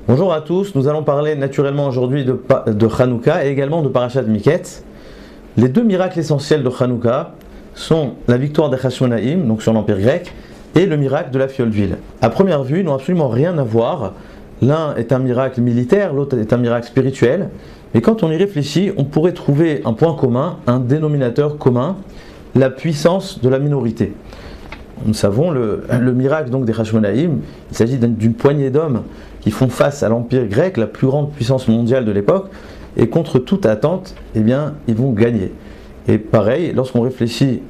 Bonjour à tous, nous allons parler naturellement aujourd'hui de Hanouka et également de Parashat Miketz. Les deux miracles essentiels de Hanouka sont la victoire des Hashmonaïm, donc sur l'Empire grec, et le miracle de la fiole d'huile. À première vue, ils n'ont absolument rien à voir. L'un est un miracle militaire, l'autre est un miracle spirituel. Mais quand on y réfléchit, on pourrait trouver un point commun, un dénominateur commun, la puissance de la minorité. Nous savons le miracle donc des Hashmonaïm, il s'agit d'une poignée d'hommes qui font face à l'Empire grec, la plus grande puissance mondiale de l'époque, et contre toute attente, eh bien, ils vont gagner. Et pareil, lorsqu'on réfléchit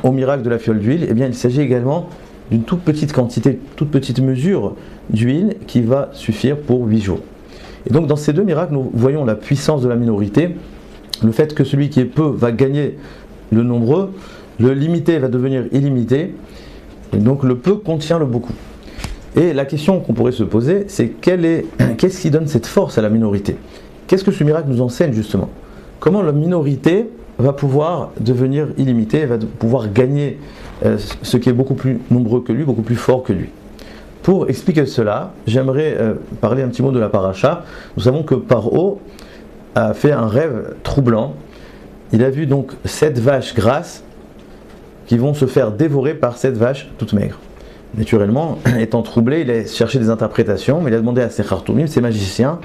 au miracle de la fiole d'huile, eh bien, il s'agit également d'une toute petite quantité, toute petite mesure d'huile qui va suffire pour 8 jours. Et donc dans ces deux miracles, nous voyons la puissance de la minorité, le fait que celui qui est peu va gagner le nombreux, le limité va devenir illimité, et donc le peu contient le beaucoup. Et la question qu'on pourrait se poser, c'est qu'est-ce qui donne cette force à la minorité? Qu'est-ce que ce miracle nous enseigne justement? Comment la minorité va pouvoir devenir illimitée, va pouvoir gagner ce qui est beaucoup plus nombreux que lui, beaucoup plus fort que lui? Pour expliquer cela, j'aimerais parler un petit mot de la paracha. Nous savons que Paro a fait un rêve troublant. Il a vu donc 7 vaches grasses qui vont se faire dévorer par 7 vaches toutes maigres. Naturellement, étant troublé, il a cherché des interprétations, mais il a demandé à ses khartoumim, ses magiciens,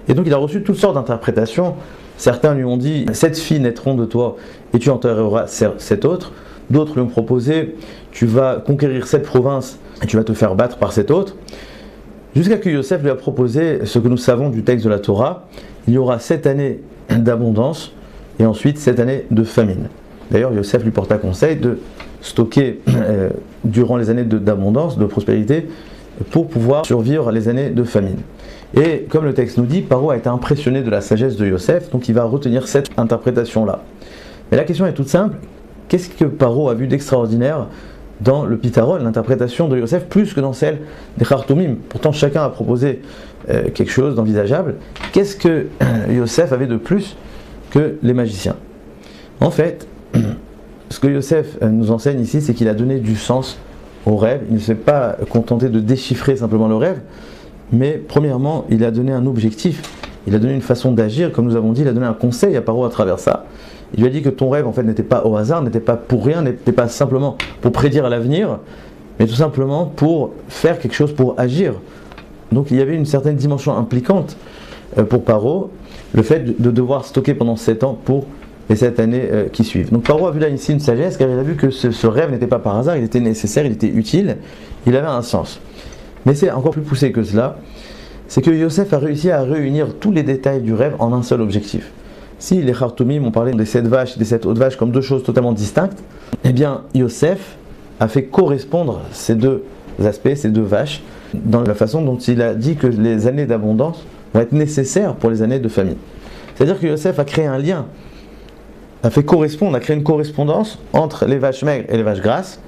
et donc il a reçu toutes sortes d'interprétations. Certains lui ont dit « 7 filles naîtront de toi et tu enterreras 7 autres ». D'autres lui ont proposé « tu vas conquérir 7 provinces et tu vas te faire battre par 7 autres ». Jusqu'à que Yosef lui a proposé ce que nous savons du texte de la Torah, il y aura 7 années d'abondance et ensuite 7 années de famine. D'ailleurs, Yosef lui porta conseil de stocker durant les années d'abondance, de prospérité, pour pouvoir survivre les années de famine. Et comme le texte nous dit, Paro a été impressionné de la sagesse de Yosef, donc il va retenir cette interprétation-là. Mais la question est toute simple, qu'est-ce que Paro a vu d'extraordinaire dans le Pitarol, l'interprétation de Yosef, plus que dans celle des Khartoumim? Pourtant chacun a proposé quelque chose d'envisageable. Qu'est-ce que Yosef avait de plus que les magiciens? En fait, ce que Yosef nous enseigne ici, c'est qu'il a donné du sens au rêve. Il ne s'est pas contenté de déchiffrer simplement le rêve, mais premièrement, il a donné un objectif, il a donné une façon d'agir, comme nous avons dit, il a donné un conseil à Paro à travers ça. Il lui a dit que ton rêve en fait n'était pas au hasard, n'était pas pour rien, n'était pas simplement pour prédire à l'avenir, mais tout simplement pour faire quelque chose, pour agir. Donc il y avait une certaine dimension impliquante pour Paro, le fait de devoir stocker pendant 7 ans pour les 7 années qui suivent. Donc Paro a vu là ici une sagesse, car il a vu que ce rêve n'était pas par hasard, il était nécessaire, il était utile, il avait un sens. Mais c'est encore plus poussé que cela, c'est que Yosef a réussi à réunir tous les détails du rêve en un seul objectif. Si les Khartoumim ont parlé des 7 vaches et des 7 autres vaches comme deux choses totalement distinctes, eh bien Yosef a fait correspondre ces deux aspects, ces deux vaches, dans la façon dont il a dit que les années d'abondance vont être nécessaires pour les années de famine. C'est-à-dire que Yosef a créé un lien, a créé une correspondance entre les vaches maigres et les vaches grasses,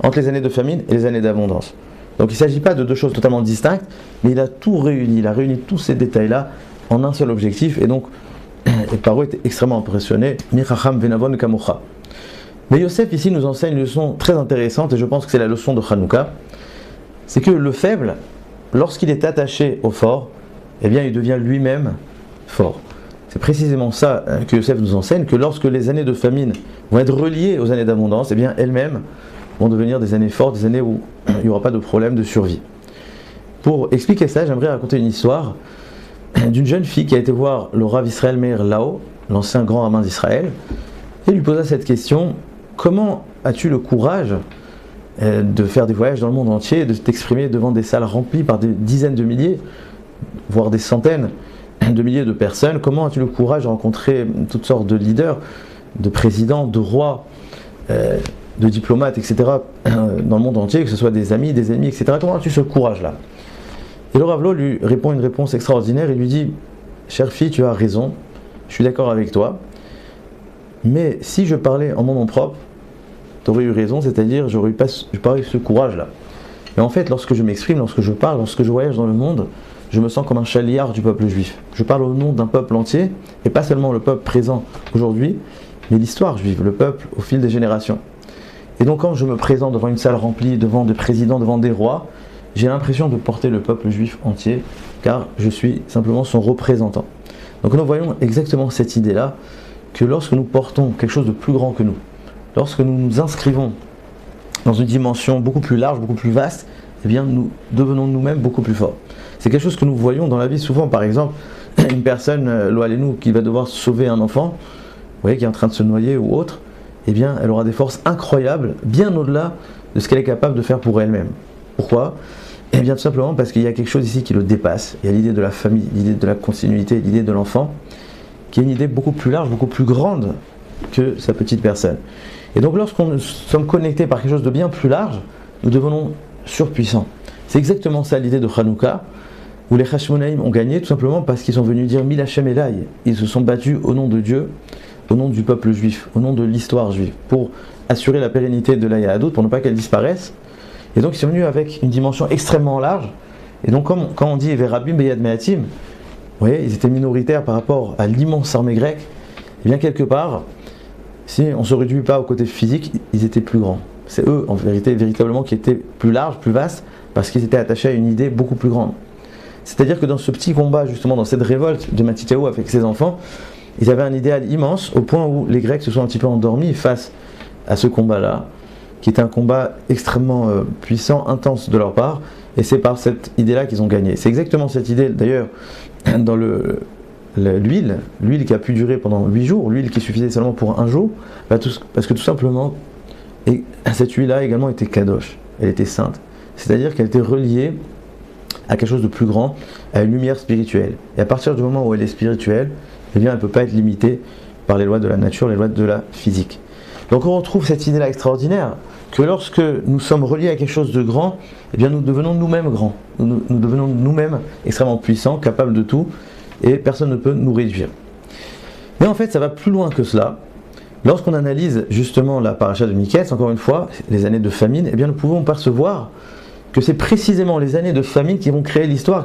entre les années de famine et les années d'abondance. Donc il ne s'agit pas de deux choses totalement distinctes, mais il a tout réuni, il a réuni tous ces détails-là en un seul objectif, et donc Paro était extrêmement impressionné. Mais Yosef ici nous enseigne une leçon très intéressante, et je pense que c'est la leçon de Hanouka, c'est que le faible, lorsqu'il est attaché au fort, eh bien il devient lui-même fort. C'est précisément ça que Yosef nous enseigne, que lorsque les années de famine vont être reliées aux années d'abondance, eh bien elles-mêmes vont devenir des années fortes, des années où il n'y aura pas de problème de survie. Pour expliquer ça, j'aimerais raconter une histoire d'une jeune fille qui a été voir le Rav Israël Meir Lao, l'ancien grand rabbin d'Israël, et lui posa cette question: comment as-tu le courage de faire des voyages dans le monde entier, de t'exprimer devant des salles remplies par des dizaines de milliers, voire des centaines de milliers de personnes? Comment as-tu le courage de rencontrer toutes sortes de leaders, de présidents, de rois, de diplomates, etc., dans le monde entier, que ce soit des amis, des ennemis, etc. Comment as-tu ce courage-là? Et le Rav Lo lui répond une réponse extraordinaire. Il lui dit: chère fille, tu as raison, je suis d'accord avec toi, mais si je parlais en mon nom propre, tu aurais eu raison, c'est-à-dire j'aurais pas eu ce courage-là. Mais en fait, lorsque je m'exprime, lorsque je parle, lorsque je voyage dans le monde, je me sens comme un chaliard du peuple juif. Je parle au nom d'un peuple entier, et pas seulement le peuple présent aujourd'hui, mais l'histoire juive, le peuple au fil des générations. Et donc quand je me présente devant une salle remplie, devant des présidents, devant des rois, j'ai l'impression de porter le peuple juif entier, car je suis simplement son représentant. Donc nous voyons exactement cette idée-là, que lorsque nous portons quelque chose de plus grand que nous, lorsque nous nous inscrivons dans une dimension beaucoup plus large, beaucoup plus vaste, eh bien nous devenons nous-mêmes beaucoup plus forts. C'est quelque chose que nous voyons dans la vie souvent, par exemple, une personne, nous qui va devoir sauver un enfant, vous voyez, qui est en train de se noyer ou autre, eh bien elle aura des forces incroyables, bien au-delà de ce qu'elle est capable de faire pour elle-même. Pourquoi ? Eh bien tout simplement parce qu'il y a quelque chose ici qui le dépasse. Il y a l'idée de la famille, l'idée de la continuité, l'idée de l'enfant, qui est une idée beaucoup plus large, beaucoup plus grande que sa petite personne. Et donc lorsqu'on nous sommes connectés par quelque chose de bien plus large, nous devenons surpuissants. C'est exactement ça l'idée de Hanouka, où les Hashmonaïm ont gagné tout simplement parce qu'ils sont venus dire Mil Hashem Elai. Ils se sont battus au nom de Dieu, au nom du peuple juif, au nom de l'histoire juive, pour assurer la pérennité de la Yahadout, pour ne pas qu'elle disparaisse. Et donc ils sont venus avec une dimension extrêmement large. Et donc quand on dit Verabim Beyad Meatim, vous voyez, ils étaient minoritaires par rapport à l'immense armée grecque, et bien quelque part, si on ne se réduit pas au côté physique, ils étaient plus grands. C'est eux, en vérité, véritablement, qui étaient plus larges, plus vastes, parce qu'ils étaient attachés à une idée beaucoup plus grande. C'est-à-dire que dans ce petit combat, justement, dans cette révolte de Matityahu avec ses enfants, ils avaient un idéal immense, au point où les Grecs se sont un petit peu endormis face à ce combat-là, qui était un combat extrêmement puissant, intense de leur part, et c'est par cette idée-là qu'ils ont gagné. C'est exactement cette idée, d'ailleurs, dans l'huile qui a pu durer pendant 8 jours, l'huile qui suffisait seulement pour un jour, parce que tout simplement, et cette huile-là également était kadosh, elle était sainte. C'est-à-dire qu'elle était reliée à quelque chose de plus grand, à une lumière spirituelle. Et à partir du moment où elle est spirituelle, eh bien elle ne peut pas être limitée par les lois de la nature, les lois de la physique. Donc on retrouve cette idée-là extraordinaire, que lorsque nous sommes reliés à quelque chose de grand, eh bien nous devenons nous-mêmes grands. Nous devenons nous-mêmes extrêmement puissants, capables de tout, et personne ne peut nous réduire. Mais en fait, ça va plus loin que cela. Lorsqu'on analyse justement la paracha de Miketz, encore une fois, les années de famine, eh bien nous pouvons percevoir que c'est précisément les années de famine qui vont créer l'histoire,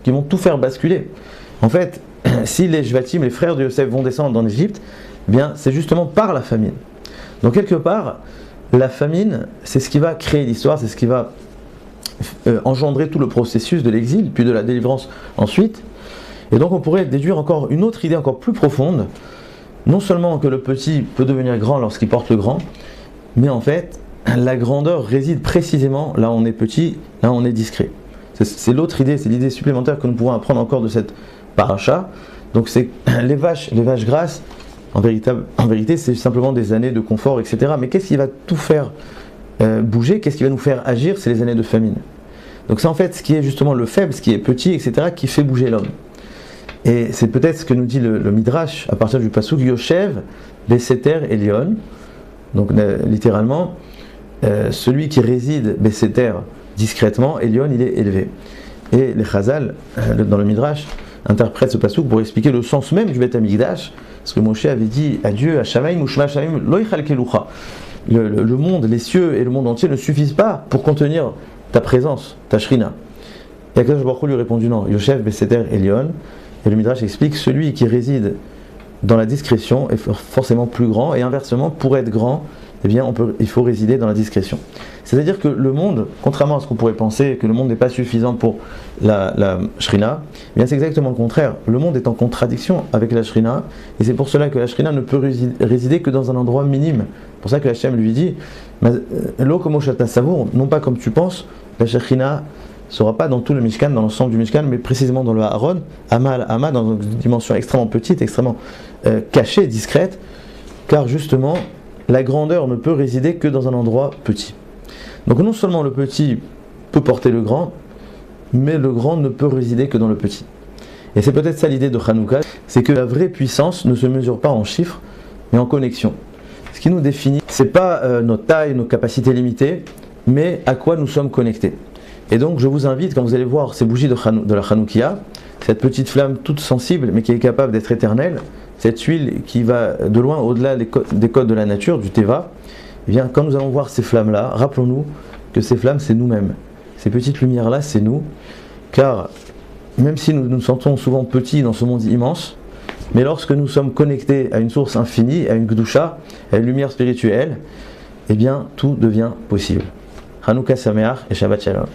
qui vont tout faire basculer. En fait, si les Shvatim, les frères de Yosef, vont descendre en Égypte, eh bien c'est justement par la famine. Donc quelque part, la famine, c'est ce qui va créer l'histoire, c'est ce qui va engendrer tout le processus de l'exil, puis de la délivrance ensuite. Et donc on pourrait déduire encore une autre idée encore plus profonde, non seulement que le petit peut devenir grand lorsqu'il porte le grand, mais en fait, la grandeur réside précisément là où on est petit, là où on est discret. C'est l'autre idée, c'est l'idée supplémentaire que nous pouvons apprendre encore de cette paracha. Donc c'est les vaches grasses, en vérité c'est simplement des années de confort, etc. Mais qu'est-ce qui va tout faire bouger, qu'est-ce qui va nous faire agir? C'est les années de famine. Donc c'est en fait ce qui est justement le faible, ce qui est petit, etc. qui fait bouger l'homme. Et c'est peut-être ce que nous dit le Midrash à partir du pasuk Yoshev, Beseter Elion. Donc littéralement, celui qui réside Beseter discrètement, Elion il est élevé. Et les Chazal, dans le Midrash, interprètent ce pasuk pour expliquer le sens même du Beth Amikdash, parce que Moshe avait dit à Dieu, à Shamaim ou Shema Shamaim, lo yichalkelucha. Le monde, les cieux et le monde entier ne suffisent pas pour contenir ta présence, ta shrina. Et Akadosh Baruch Hu lui a répondu non, Yoshev Beseter Elion. Et le Midrash explique celui qui réside dans la discrétion est forcément plus grand, et inversement, pour être grand, eh bien, il faut résider dans la discrétion. C'est-à-dire que le monde, contrairement à ce qu'on pourrait penser, que le monde n'est pas suffisant pour la Shrina, eh bien c'est exactement le contraire. Le monde est en contradiction avec la Shrina, et c'est pour cela que la Shrina ne peut résider que dans un endroit minime. C'est pour ça que Hachem lui dit, l'eau comme au chata savour, non pas comme tu penses, la Shrina ne sera pas dans tout le Mishkan, dans l'ensemble du Mishkan, mais précisément dans le Aaron, Ama, dans une dimension extrêmement petite, extrêmement cachée, discrète, car justement, la grandeur ne peut résider que dans un endroit petit. Donc non seulement le petit peut porter le grand, mais le grand ne peut résider que dans le petit. Et c'est peut-être ça l'idée de Hanouka, c'est que la vraie puissance ne se mesure pas en chiffres, mais en connexion. Ce qui nous définit, c'est pas notre taille, nos capacités limitées, mais à quoi nous sommes connectés. Et donc je vous invite, quand vous allez voir ces bougies de la Hanoukia, cette petite flamme toute sensible, mais qui est capable d'être éternelle, cette huile qui va de loin au-delà des codes de la nature, du Teva, eh bien, quand nous allons voir ces flammes-là, rappelons-nous que ces flammes, c'est nous-mêmes. Ces petites lumières-là, c'est nous, car même si nous nous sentons souvent petits dans ce monde immense, mais lorsque nous sommes connectés à une source infinie, à une Gdusha, à une lumière spirituelle, eh bien, tout devient possible. Hanouka Sameach et Shabbat Shalom.